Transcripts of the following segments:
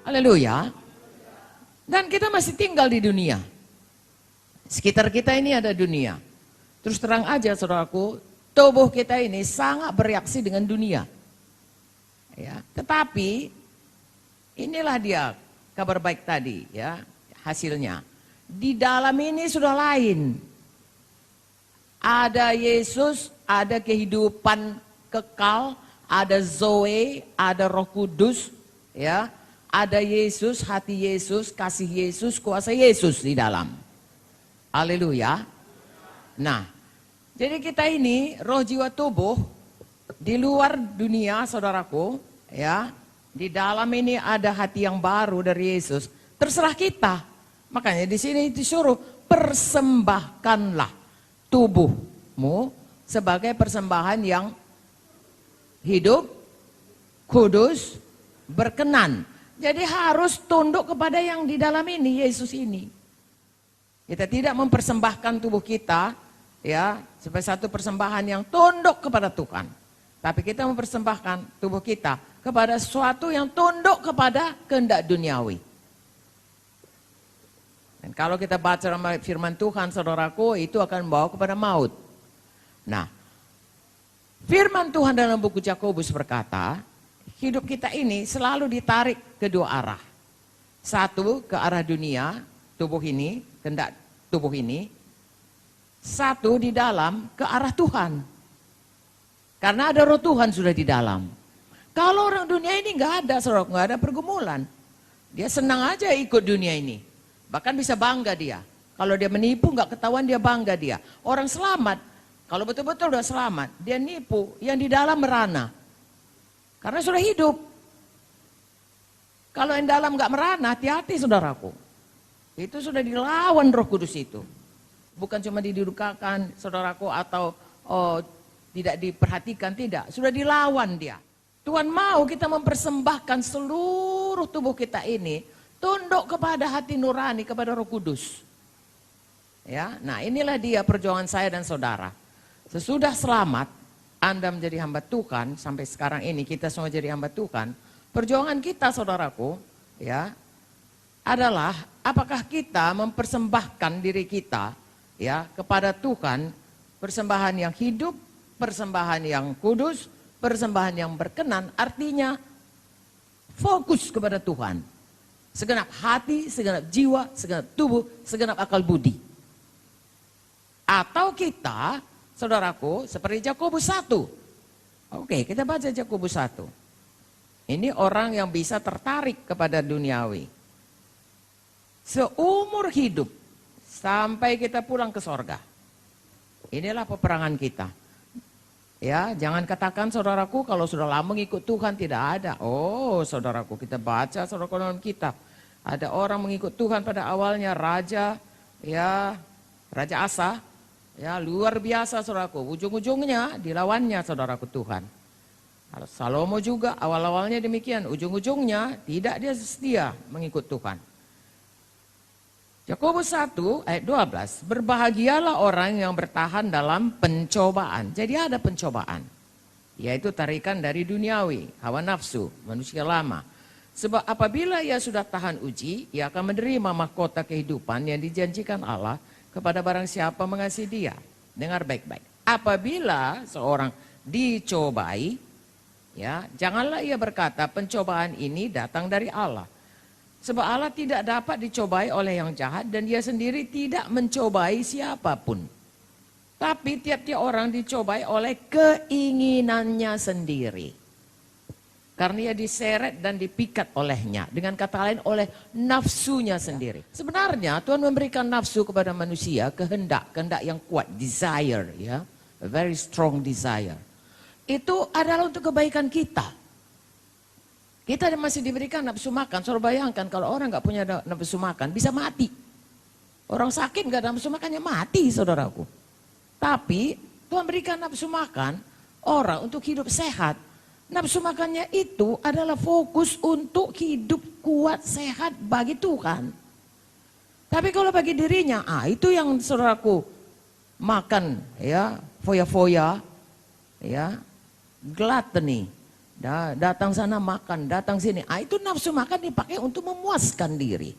Haleluya. Dan kita masih tinggal di dunia. Sekitar kita ini ada dunia. Terus terang aja saudaraku, tubuh kita ini sangat bereaksi dengan dunia. Ya, tetapi inilah dia kabar baik tadi ya, hasilnya. Di dalam ini sudah lain. Ada Yesus, ada kehidupan kekal, ada Zoe, ada Roh Kudus, ya. Ada Yesus, hati Yesus, kasih Yesus, kuasa Yesus di dalam. Haleluya. Nah, jadi kita ini roh jiwa tubuh di luar dunia, saudaraku, ya. Di dalam ini ada hati yang baru dari Yesus. Terserah kita. Makanya di sini disuruh persembahkanlah tubuhmu sebagai persembahan yang hidup, kudus, berkenan. Jadi harus tunduk kepada yang di dalam ini, Yesus ini. Kita tidak mempersembahkan tubuh kita ya sebagai satu persembahan yang tunduk kepada Tuhan. Tapi kita mempersembahkan tubuh kita kepada sesuatu yang tunduk kepada kehendak duniawi. Dan kalau kita baca dalam firman Tuhan, saudaraku, itu akan membawa kepada maut. Nah, firman Tuhan dalam buku Yakobus berkata, hidup kita ini selalu ditarik ke dua arah. Satu ke arah dunia, tubuh ini, kehendak tubuh ini. Satu di dalam ke arah Tuhan. Karena ada roh Tuhan sudah di dalam. Kalau orang dunia ini nggak ada, saudara, nggak ada pergumulan. Dia senang aja ikut dunia ini. Bahkan bisa bangga dia. Kalau dia menipu nggak ketahuan dia bangga dia. Orang selamat, kalau betul-betul udah selamat, dia nipu yang di dalam merana. Karena sudah hidup. Kalau yang dalam nggak merana, hati-hati saudaraku. Itu sudah dilawan Roh Kudus itu. Bukan cuma didudukakan saudaraku atau tidak diperhatikan, tidak. Sudah dilawan dia. Tuhan mau kita mempersembahkan seluruh tubuh kita ini tunduk kepada hati nurani, kepada Roh Kudus. Ya, nah inilah dia perjuangan saya dan saudara. Sesudah selamat, Anda menjadi hamba Tuhan, sampai sekarang ini kita semua jadi hamba Tuhan. Perjuangan kita saudaraku, ya, adalah apakah kita mempersembahkan diri kita, ya, kepada Tuhan, persembahan yang hidup, persembahan yang kudus, persembahan yang berkenan, artinya fokus kepada Tuhan. Segenap hati, segenap jiwa, segenap tubuh, segenap akal budi. Atau kita, saudaraku, seperti Yakobus 1. Oke, kita baca Yakobus 1. Ini orang yang bisa tertarik kepada duniawi. Seumur hidup sampai kita pulang ke sorga. Inilah peperangan kita. Ya, jangan katakan saudaraku kalau sudah lama mengikut Tuhan tidak ada. Oh, saudaraku, kita baca saudaraku dalam kitab. Ada orang mengikut Tuhan pada awalnya raja, ya, Raja Asa. Ya, luar biasa saudaraku, ujung-ujungnya dilawannya saudaraku Tuhan. Salomo juga awal-awalnya demikian, ujung-ujungnya tidak dia setia mengikut Tuhan. Yakobus 1 ayat 12, berbahagialah orang yang bertahan dalam pencobaan. Jadi ada pencobaan, yaitu tarikan dari duniawi, hawa nafsu, manusia lama. Sebab apabila ia sudah tahan uji, ia akan menerima mahkota kehidupan yang dijanjikan Allah kepada barang siapa mengasihi dia. Dengar baik-baik. Apabila seorang dicobai, ya, janganlah ia berkata pencobaan ini datang dari Allah. Sebab Allah tidak dapat dicobai oleh yang jahat dan dia sendiri tidak mencobai siapapun. Tapi tiap-tiap orang dicobai oleh keinginannya sendiri. Karena ia diseret dan dipikat olehnya. Dengan kata lain oleh nafsunya sendiri. Sebenarnya Tuhan memberikan nafsu kepada manusia, kehendak yang kuat, desire, ya, a very strong desire. Itu adalah untuk kebaikan kita. Kita masih diberikan nafsu makan. Saudara bayangkan kalau orang nggak punya nafsu makan bisa mati. Orang sakit nggak ada nafsu makannya mati, saudaraku. Tapi Tuhan berikan nafsu makan orang untuk hidup sehat. Nafsu makannya itu adalah fokus untuk hidup kuat sehat bagi Tuhan. Tapi kalau bagi dirinya, itu yang saudaraku makan, ya, foya-foya, ya, gluttony. Datang sana makan, datang sini. Itu nafsu makan dipakai untuk memuaskan diri.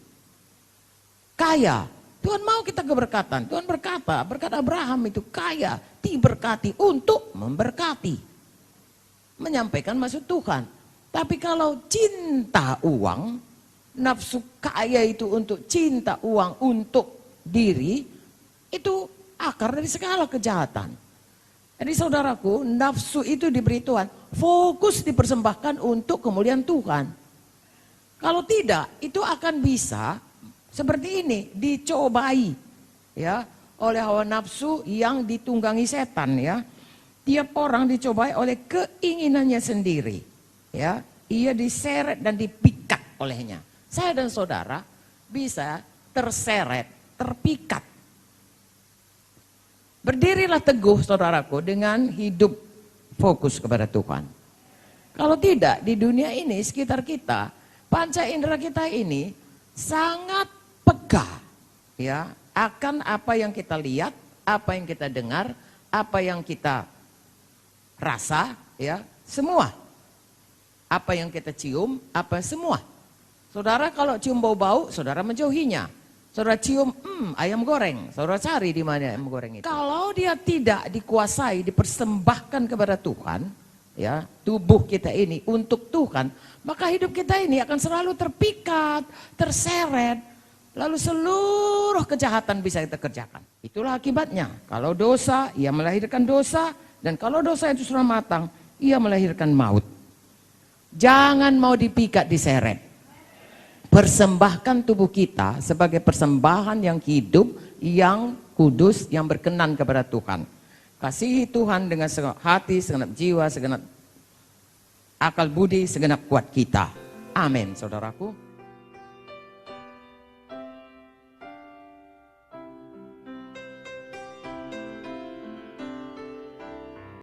Kaya, Tuhan mau kita keberkatan. Tuhan berkata Abraham itu kaya, diberkati untuk memberkati. Menyampaikan maksud Tuhan. Tapi kalau cinta uang, nafsu kaya itu untuk cinta uang untuk diri, itu akar dari segala kejahatan. Jadi saudaraku, nafsu itu diberi Tuhan, fokus dipersembahkan untuk kemuliaan Tuhan. Kalau tidak, itu akan bisa seperti ini, dicobai ya oleh hawa nafsu yang ditunggangi setan ya. Tiap orang dicobai oleh keinginannya sendiri. Ya, ia diseret dan dipikat olehnya. Saya dan saudara bisa terseret, terpikat. Berdirilah teguh saudaraku dengan hidup fokus kepada Tuhan. Kalau tidak, di dunia ini sekitar kita, panca indera kita ini sangat peka ya akan apa yang kita lihat, apa yang kita dengar, apa yang kita rasa ya, semua. Apa yang kita cium, apa semua. Saudara kalau cium bau-bau, saudara menjauhinya. Saudara cium, ayam goreng, saudara cari di mana ayam goreng itu. Kalau dia tidak dikuasai, dipersembahkan kepada Tuhan, ya tubuh kita ini untuk Tuhan, maka hidup kita ini akan selalu terpikat, terseret, lalu seluruh kejahatan bisa kita kerjakan. Itulah akibatnya. Kalau dosa, ia melahirkan dosa, dan kalau dosa itu sudah matang, ia melahirkan maut. Jangan mau dipikat, diseret. Persembahkan tubuh kita sebagai persembahan yang hidup, yang kudus, yang berkenan kepada Tuhan. Kasihi Tuhan dengan segenap hati, segenap jiwa, segenap akal budi, segenap kuat kita. Amin, saudaraku.